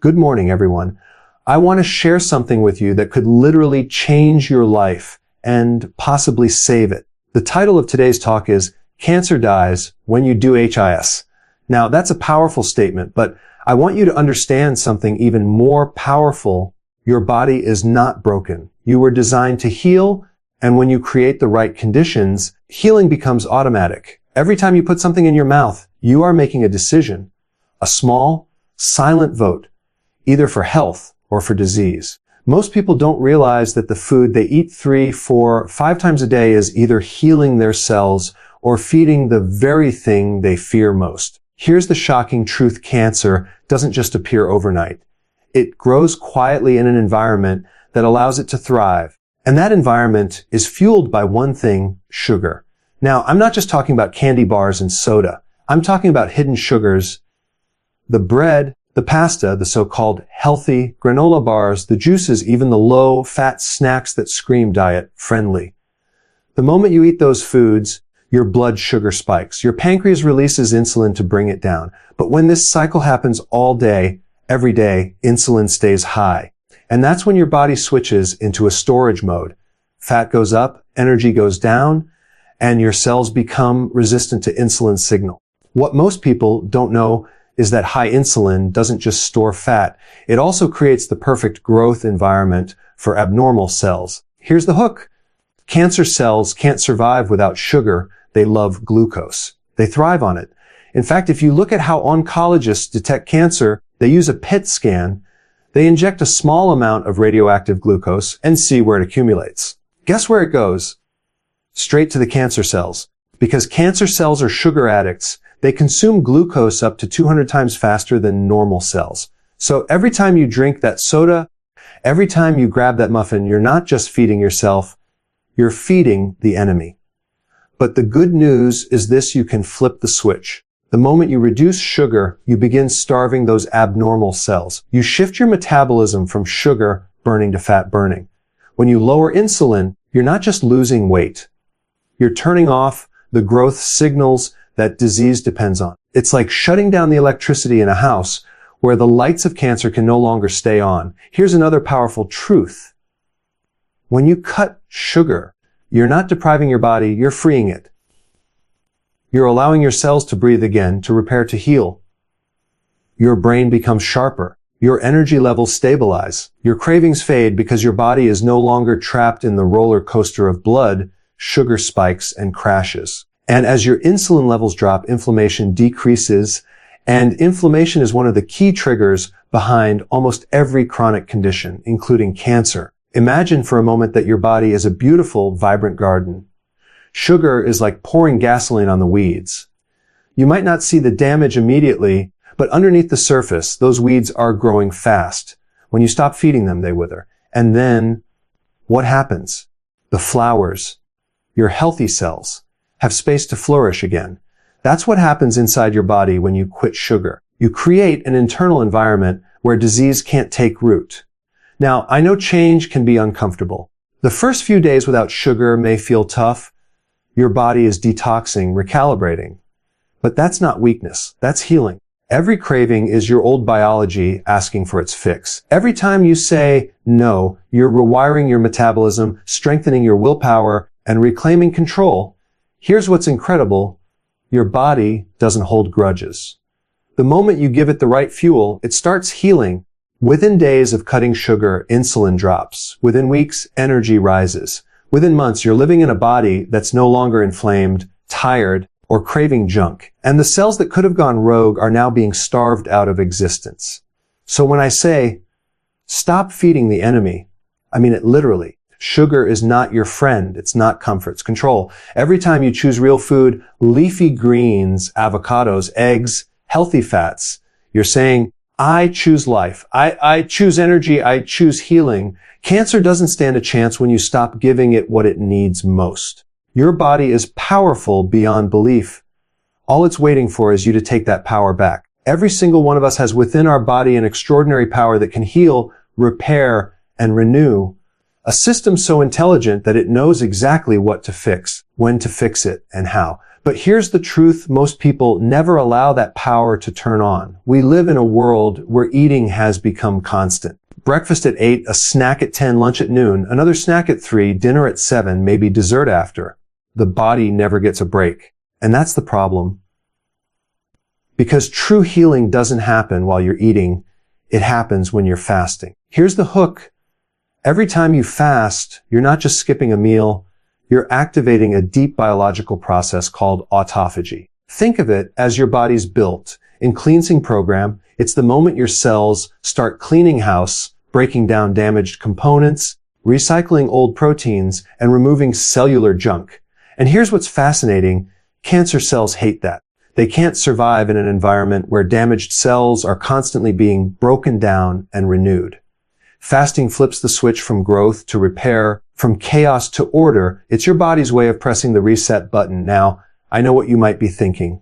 Good morning, everyone. I want to share something with you that could literally change your life and possibly save it. The title of today's talk is Cancer Dies When You Do HIS. Now, that's a powerful statement, but I want you to understand something even more powerful. Your body is not broken. You were designed to heal, and when you create the right conditions, healing becomes automatic. Every time you put something in your mouth, you are making a decision, a small, silent vote, either for health or for disease. Most people don't realize that the food they eat 3, 4, 5 times a day is either healing their cells or feeding the very thing they fear most. Here's the shocking truth: cancer doesn't just appear overnight. It grows quietly in an environment that allows it to thrive. And that environment is fueled by one thing: sugar. Now, I'm not just talking about candy bars and soda. I'm talking about hidden sugars, the bread, the pasta, the so-called healthy granola bars, the juices, even the low-fat snacks that scream diet-friendly. The moment you eat those foods, your blood sugar spikes. Your pancreas releases insulin to bring it down. But when this cycle happens all day, every day, insulin stays high. And that's when your body switches into a storage mode. Fat goes up, energy goes down, and your cells become resistant to insulin signal. What most people don't know is that high insulin doesn't just store fat. It also creates the perfect growth environment for abnormal cells. Here's the hook. Cancer cells can't survive without sugar. They love glucose. They thrive on it. In fact, if you look at how oncologists detect cancer, they use a PET scan. They inject a small amount of radioactive glucose and see where it accumulates. Guess where it goes? Straight to the cancer cells. Because cancer cells are sugar addicts, they consume glucose up to 200 times faster than normal cells. So every time you drink that soda, every time you grab that muffin, you're not just feeding yourself, you're feeding the enemy. But the good news is this: you can flip the switch. The moment you reduce sugar, you begin starving those abnormal cells. You shift your metabolism from sugar burning to fat burning. When you lower insulin, you're not just losing weight. You're turning off the growth signals that disease depends on. It's like shutting down the electricity in a house where the lights of cancer can no longer stay on. Here's another powerful truth. When you cut sugar, you're not depriving your body, you're freeing it. You're allowing your cells to breathe again, to repair, to heal. Your brain becomes sharper. Your energy levels stabilize. Your cravings fade because your body is no longer trapped in the roller coaster of blood, sugar spikes, and crashes. And as your insulin levels drop, inflammation decreases, and inflammation is one of the key triggers behind almost every chronic condition, including cancer. Imagine for a moment that your body is a beautiful, vibrant garden. Sugar is like pouring gasoline on the weeds. You might not see the damage immediately, but underneath the surface, those weeds are growing fast. When you stop feeding them, they wither. And then, what happens? The flowers, your healthy cells, have space to flourish again. That's what happens inside your body when you quit sugar. You create an internal environment where disease can't take root. Now, I know change can be uncomfortable. The first few days without sugar may feel tough. Your body is detoxing, recalibrating. But that's not weakness. That's healing. Every craving is your old biology asking for its fix. Every time you say no, you're rewiring your metabolism, strengthening your willpower, and reclaiming control. Here's what's incredible. Your body doesn't hold grudges. The moment you give it the right fuel, it starts healing. Within days of cutting sugar, insulin drops. Within weeks, energy rises. Within months, you're living in a body that's no longer inflamed, tired, or craving junk. And the cells that could have gone rogue are now being starved out of existence. So when I say, stop feeding the enemy, I mean it literally. Sugar is not your friend. It's not comfort. It's control. Every time you choose real food, leafy greens, avocados, eggs, healthy fats, you're saying, I choose life. I choose energy. I choose healing. Cancer doesn't stand a chance when you stop giving it what it needs most. Your body is powerful beyond belief. All it's waiting for is you to take that power back. Every single one of us has within our body an extraordinary power that can heal, repair, and renew. A system so intelligent that it knows exactly what to fix, when to fix it, and how. But here's the truth: most people never allow that power to turn on. We live in a world where eating has become constant. Breakfast at 8, a snack at 10, lunch at noon, another snack at 3, dinner at 7, maybe dessert after. The body never gets a break. And that's the problem. Because true healing doesn't happen while you're eating. It happens when you're fasting. Here's the hook. Every time you fast, you're not just skipping a meal, you're activating a deep biological process called autophagy. Think of it as your body's built in cleansing program. It's the moment your cells start cleaning house, breaking down damaged components, recycling old proteins, and removing cellular junk. And here's what's fascinating. Cancer cells hate that. They can't survive in an environment where damaged cells are constantly being broken down and renewed. Fasting flips the switch from growth to repair, from chaos to order. It's your body's way of pressing the reset button. Now, I know what you might be thinking.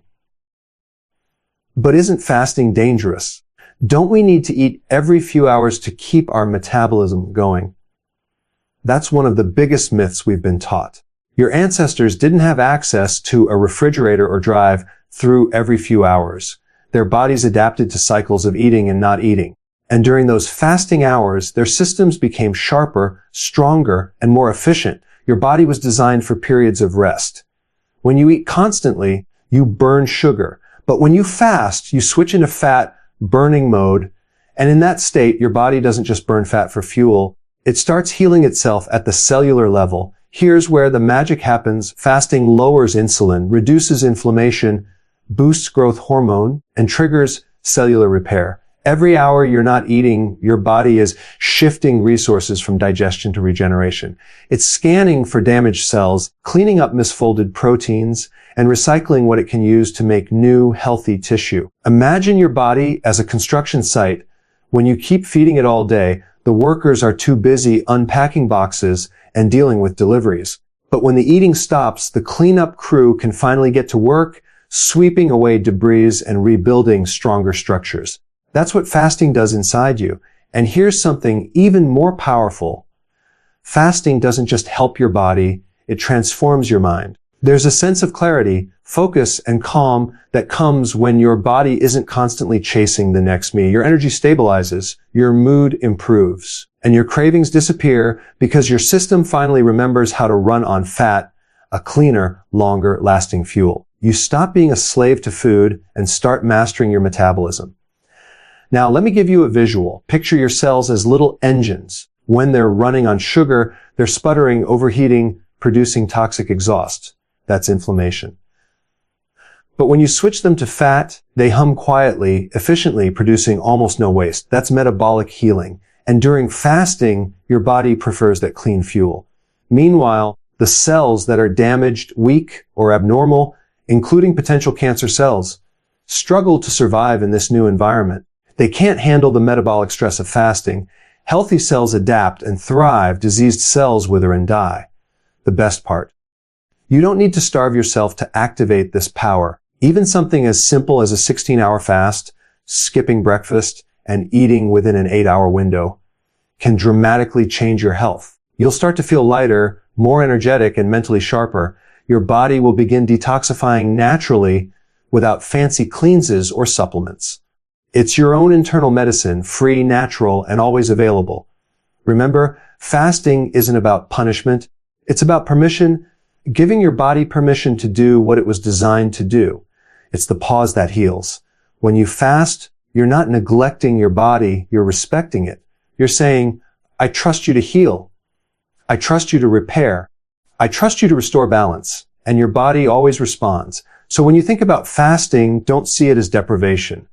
But isn't fasting dangerous? Don't we need to eat every few hours to keep our metabolism going? That's one of the biggest myths we've been taught. Your ancestors didn't have access to a refrigerator or drive-through every few hours. Their bodies adapted to cycles of eating and not eating. And during those fasting hours, their systems became sharper, stronger, and more efficient. Your body was designed for periods of rest. When you eat constantly, you burn sugar. But when you fast, you switch into fat burning mode. And in that state, your body doesn't just burn fat for fuel. It starts healing itself at the cellular level. Here's where the magic happens. Fasting lowers insulin, reduces inflammation, boosts growth hormone, and triggers cellular repair. Every hour you're not eating, your body is shifting resources from digestion to regeneration. It's scanning for damaged cells, cleaning up misfolded proteins, and recycling what it can use to make new, healthy tissue. Imagine your body as a construction site. When you keep feeding it all day, the workers are too busy unpacking boxes and dealing with deliveries. But when the eating stops, the cleanup crew can finally get to work, sweeping away debris and rebuilding stronger structures. That's what fasting does inside you. And here's something even more powerful. Fasting doesn't just help your body, it transforms your mind. There's a sense of clarity, focus, and calm that comes when your body isn't constantly chasing the next meal. Your energy stabilizes, your mood improves, and your cravings disappear because your system finally remembers how to run on fat, a cleaner, longer-lasting fuel. You stop being a slave to food and start mastering your metabolism. Now, let me give you a visual. Picture your cells as little engines. When they're running on sugar, they're sputtering, overheating, producing toxic exhaust. That's inflammation. But when you switch them to fat, they hum quietly, efficiently, producing almost no waste. That's metabolic healing. And during fasting, your body prefers that clean fuel. Meanwhile, the cells that are damaged, weak, or abnormal, including potential cancer cells, struggle to survive in this new environment. They can't handle the metabolic stress of fasting. Healthy cells adapt and thrive. Diseased cells wither and die. The best part. You don't need to starve yourself to activate this power. Even something as simple as a 16-hour fast, skipping breakfast, and eating within an 8-hour window can dramatically change your health. You'll start to feel lighter, more energetic, and mentally sharper. Your body will begin detoxifying naturally without fancy cleanses or supplements. It's your own internal medicine, free, natural, and always available. Remember, fasting isn't about punishment. It's about permission, giving your body permission to do what it was designed to do. It's the pause that heals. When you fast, you're not neglecting your body, you're respecting it. You're saying, I trust you to heal. I trust you to repair. I trust you to restore balance. And your body always responds. So when you think about fasting, don't see it as deprivation.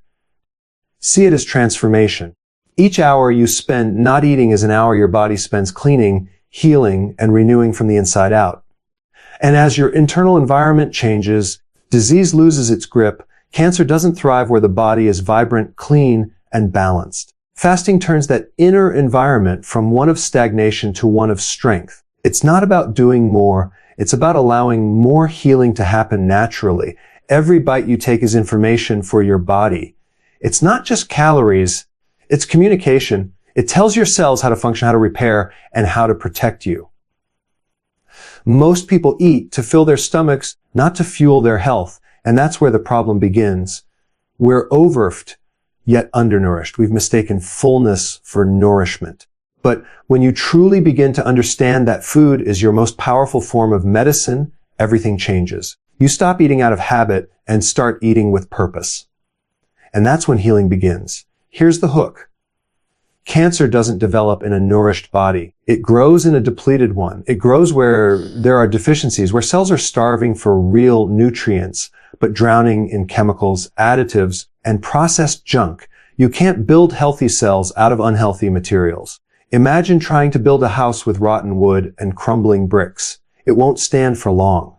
See it as transformation. Each hour you spend not eating is an hour your body spends cleaning, healing, and renewing from the inside out. And as your internal environment changes, disease loses its grip, cancer doesn't thrive where the body is vibrant, clean, and balanced. Fasting turns that inner environment from one of stagnation to one of strength. It's not about doing more, it's about allowing more healing to happen naturally. Every bite you take is information for your body. It's not just calories, it's communication. It tells your cells how to function, how to repair, and how to protect you. Most people eat to fill their stomachs, not to fuel their health. And that's where the problem begins. We're overfed, yet undernourished. We've mistaken fullness for nourishment. But when you truly begin to understand that food is your most powerful form of medicine, everything changes. You stop eating out of habit and start eating with purpose. And that's when healing begins. Here's the hook. Cancer doesn't develop in a nourished body. It grows in a depleted one. It grows where there are deficiencies, where cells are starving for real nutrients, but drowning in chemicals, additives, and processed junk. You can't build healthy cells out of unhealthy materials. Imagine trying to build a house with rotten wood and crumbling bricks. It won't stand for long.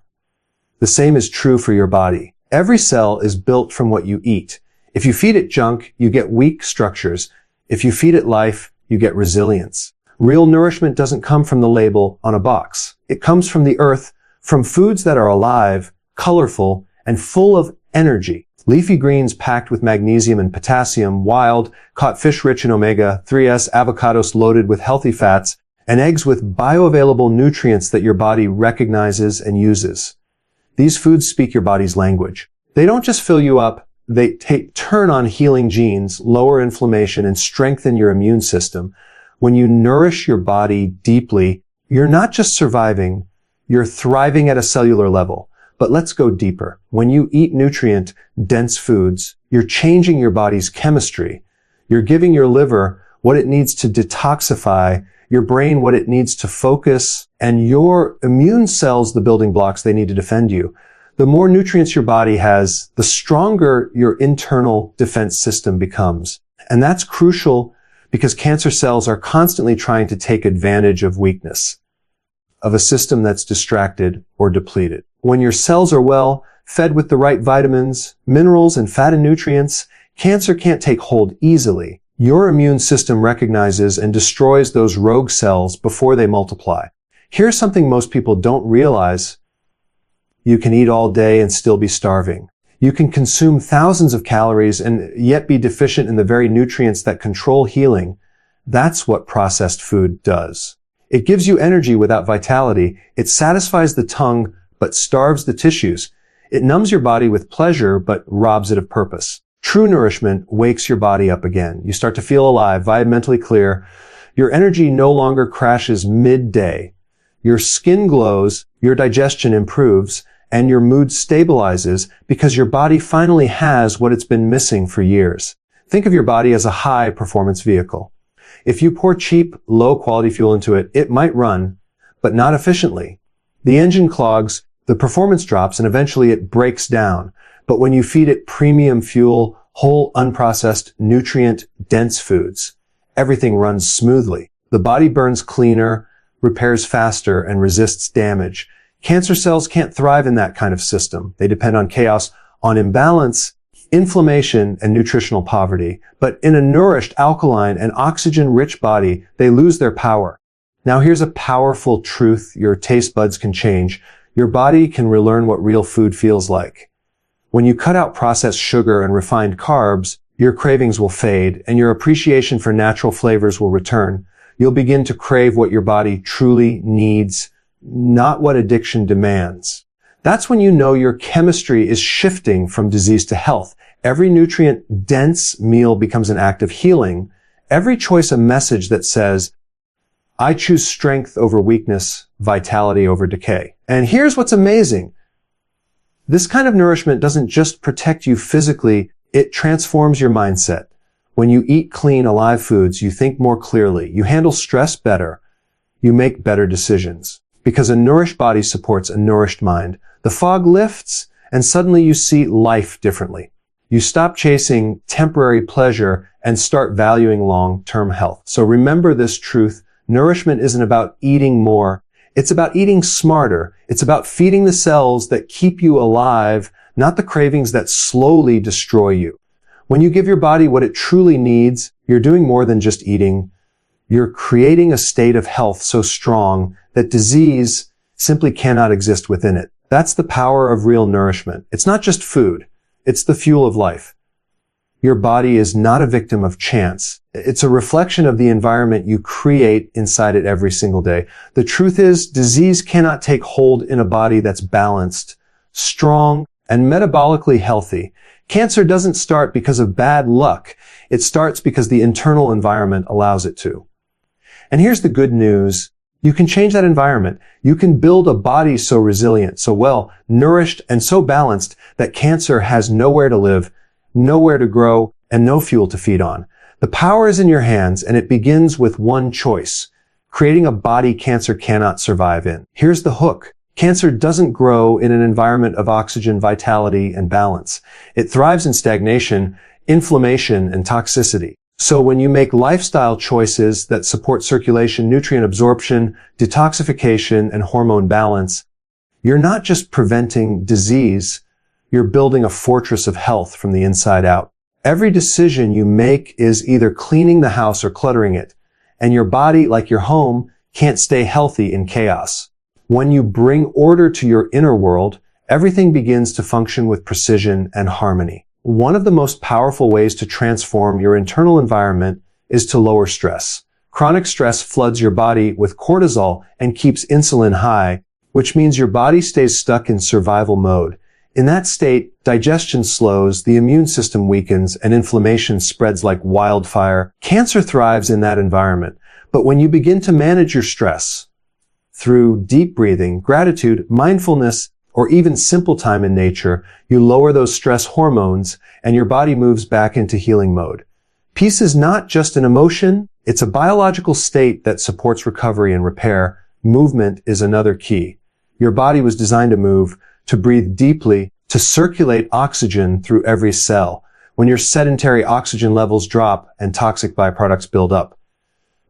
The same is true for your body. Every cell is built from what you eat. If you feed it junk, you get weak structures. If you feed it life, you get resilience. Real nourishment doesn't come from the label on a box. It comes from the earth, from foods that are alive, colorful, and full of energy. Leafy greens packed with magnesium and potassium, wild, caught fish rich in omega-3s, avocados loaded with healthy fats, and eggs with bioavailable nutrients that your body recognizes and uses. These foods speak your body's language. They don't just fill you up, they turn on healing genes, lower inflammation, and strengthen your immune system. When you nourish your body deeply, you're not just surviving, you're thriving at a cellular level. But let's go deeper. When you eat nutrient-dense foods, you're changing your body's chemistry. You're giving your liver what it needs to detoxify, your brain what it needs to focus, and your immune cells the building blocks they need to defend you. The more nutrients your body has, the stronger your internal defense system becomes. And that's crucial because cancer cells are constantly trying to take advantage of weakness, of a system that's distracted or depleted. When your cells are well, fed with the right vitamins, minerals, and fat and nutrients, cancer can't take hold easily. Your immune system recognizes and destroys those rogue cells before they multiply. Here's something most people don't realize. You can eat all day and still be starving. You can consume thousands of calories and yet be deficient in the very nutrients that control healing. That's what processed food does. It gives you energy without vitality. It satisfies the tongue, but starves the tissues. It numbs your body with pleasure, but robs it of purpose. True nourishment wakes your body up again. You start to feel alive, mentally clear. Your energy no longer crashes midday. Your skin glows, your digestion improves, and your mood stabilizes because your body finally has what it's been missing for years. Think of your body as a high-performance vehicle. If you pour cheap, low-quality fuel into it, it might run, but not efficiently. The engine clogs, the performance drops, and eventually it breaks down. But when you feed it premium fuel, whole, unprocessed, nutrient-dense foods, everything runs smoothly. The body burns cleaner, repairs faster, and resists damage. Cancer cells can't thrive in that kind of system. They depend on chaos, on imbalance, inflammation, and nutritional poverty. But in a nourished, alkaline, and oxygen-rich body, they lose their power. Now here's a powerful truth your taste buds can change. Your body can relearn what real food feels like. When you cut out processed sugar and refined carbs, your cravings will fade, and your appreciation for natural flavors will return. You'll begin to crave what your body truly needs, not what addiction demands. That's when you know your chemistry is shifting from disease to health. Every nutrient-dense meal becomes an act of healing. Every choice a message that says, I choose strength over weakness, vitality over decay. And here's what's amazing. This kind of nourishment doesn't just protect you physically, it transforms your mindset. When you eat clean, alive foods, you think more clearly, you handle stress better, you make better decisions. Because a nourished body supports a nourished mind. The fog lifts, and suddenly you see life differently. You stop chasing temporary pleasure and start valuing long-term health. So remember this truth. Nourishment isn't about eating more. It's about eating smarter. It's about feeding the cells that keep you alive, not the cravings that slowly destroy you. When you give your body what it truly needs, you're doing more than just eating. You're creating a state of health so strong that disease simply cannot exist within it. That's the power of real nourishment. It's not just food. It's the fuel of life. Your body is not a victim of chance. It's a reflection of the environment you create inside it every single day. The truth is, disease cannot take hold in a body that's balanced, strong, and metabolically healthy. Cancer doesn't start because of bad luck. It starts because the internal environment allows it to. And here's the good news. You can change that environment. You can build a body so resilient, so well nourished, and so balanced that cancer has nowhere to live, nowhere to grow, and no fuel to feed on. The power is in your hands, and it begins with one choice: creating a body cancer cannot survive in. Here's the hook. Cancer doesn't grow in an environment of oxygen, vitality, and balance. It thrives in stagnation, inflammation, and toxicity. So when you make lifestyle choices that support circulation, nutrient absorption, detoxification, and hormone balance, you're not just preventing disease, you're building a fortress of health from the inside out. Every decision you make is either cleaning the house or cluttering it, and your body, like your home, can't stay healthy in chaos. When you bring order to your inner world, everything begins to function with precision and harmony. One of the most powerful ways to transform your internal environment is to lower stress. Chronic stress floods your body with cortisol and keeps insulin high, which means your body stays stuck in survival mode. In that state, digestion slows, the immune system weakens, and inflammation spreads like wildfire. Cancer thrives in that environment. But when you begin to manage your stress through deep breathing, gratitude, mindfulness, or even simple time in nature, you lower those stress hormones and your body moves back into healing mode. Peace is not just an emotion, it's a biological state that supports recovery and repair. Movement is another key. Your body was designed to move, to breathe deeply, to circulate oxygen through every cell. When your sedentary oxygen levels drop and toxic byproducts build up.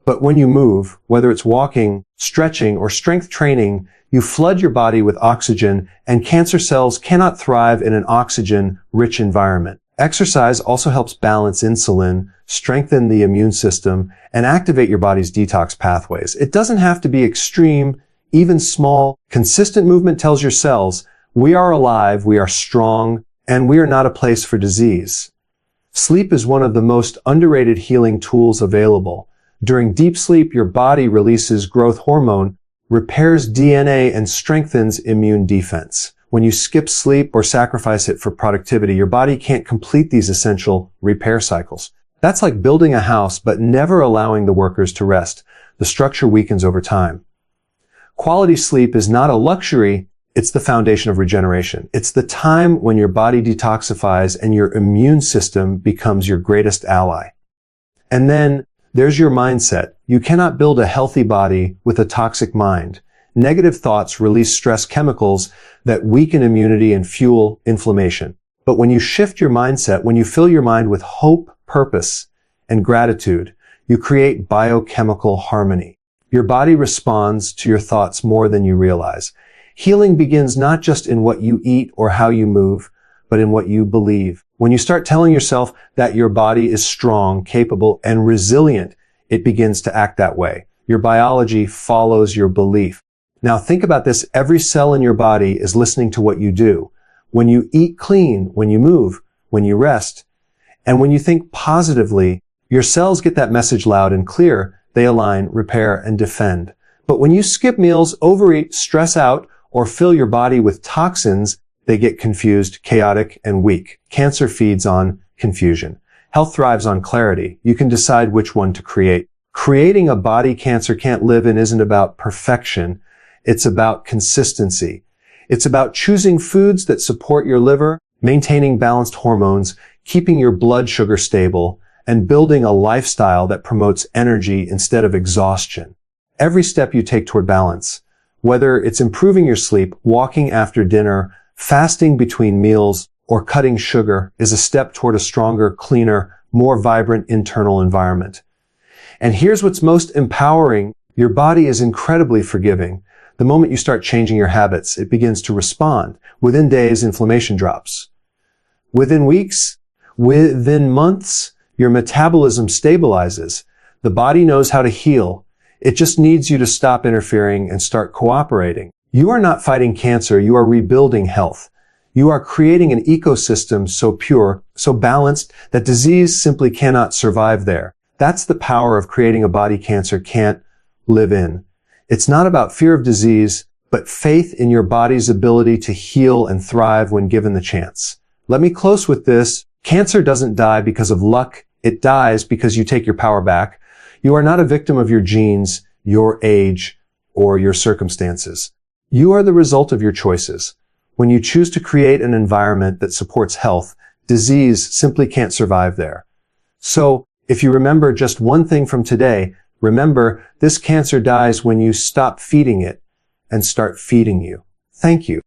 But when you move, whether it's walking, stretching, or strength training, you flood your body with oxygen, and cancer cells cannot thrive in an oxygen-rich environment. Exercise also helps balance insulin, strengthen the immune system, and activate your body's detox pathways. It doesn't have to be extreme, even small. Consistent movement tells your cells, we are alive, we are strong, and we are not a place for disease. Sleep is one of the most underrated healing tools available. During deep sleep, your body releases growth hormone, repairs DNA, and strengthens immune defense. When you skip sleep or sacrifice it for productivity, your body can't complete these essential repair cycles. That's like building a house but never allowing the workers to rest. The structure weakens over time. Quality sleep is not a luxury, it's the foundation of regeneration. It's the time when your body detoxifies and your immune system becomes your greatest ally. And then there's your mindset. You cannot build a healthy body with a toxic mind. Negative thoughts release stress chemicals that weaken immunity and fuel inflammation. But when you shift your mindset, when you fill your mind with hope, purpose, and gratitude, you create biochemical harmony. Your body responds to your thoughts more than you realize. Healing begins not just in what you eat or how you move, but in what you believe. When you start telling yourself that your body is strong, capable, and resilient, it begins to act that way. Your biology follows your belief. Now think about this. Every cell in your body is listening to what you do. When you eat clean, when you move, when you rest, and when you think positively, your cells get that message loud and clear. They align, repair, and defend. But when you skip meals, overeat, stress out, or fill your body with toxins, they get confused, chaotic, and weak. Cancer feeds on confusion. Health thrives on clarity. You can decide which one to create. Creating a body cancer can't live in isn't about perfection. It's about consistency. It's about choosing foods that support your liver, maintaining balanced hormones, keeping your blood sugar stable, and building a lifestyle that promotes energy instead of exhaustion. Every step you take toward balance, whether it's improving your sleep, walking after dinner, fasting between meals, or cutting sugar, is a step toward a stronger, cleaner, more vibrant internal environment. And here's what's most empowering. Your body is incredibly forgiving. The moment you start changing your habits, it begins to respond. Within days, inflammation drops. Within weeks, within months, your metabolism stabilizes. The body knows how to heal. It just needs you to stop interfering and start cooperating. You are not fighting cancer, you are rebuilding health. You are creating an ecosystem so pure, so balanced, that disease simply cannot survive there. That's the power of creating a body cancer can't live in. It's not about fear of disease, but faith in your body's ability to heal and thrive when given the chance. Let me close with this. Cancer doesn't die because of luck. It dies because you take your power back. You are not a victim of your genes, your age, or your circumstances. You are the result of your choices. When you choose to create an environment that supports health, disease simply can't survive there. So, if you remember just one thing from today, remember this cancer dies when you stop feeding it and start feeding you. Thank you.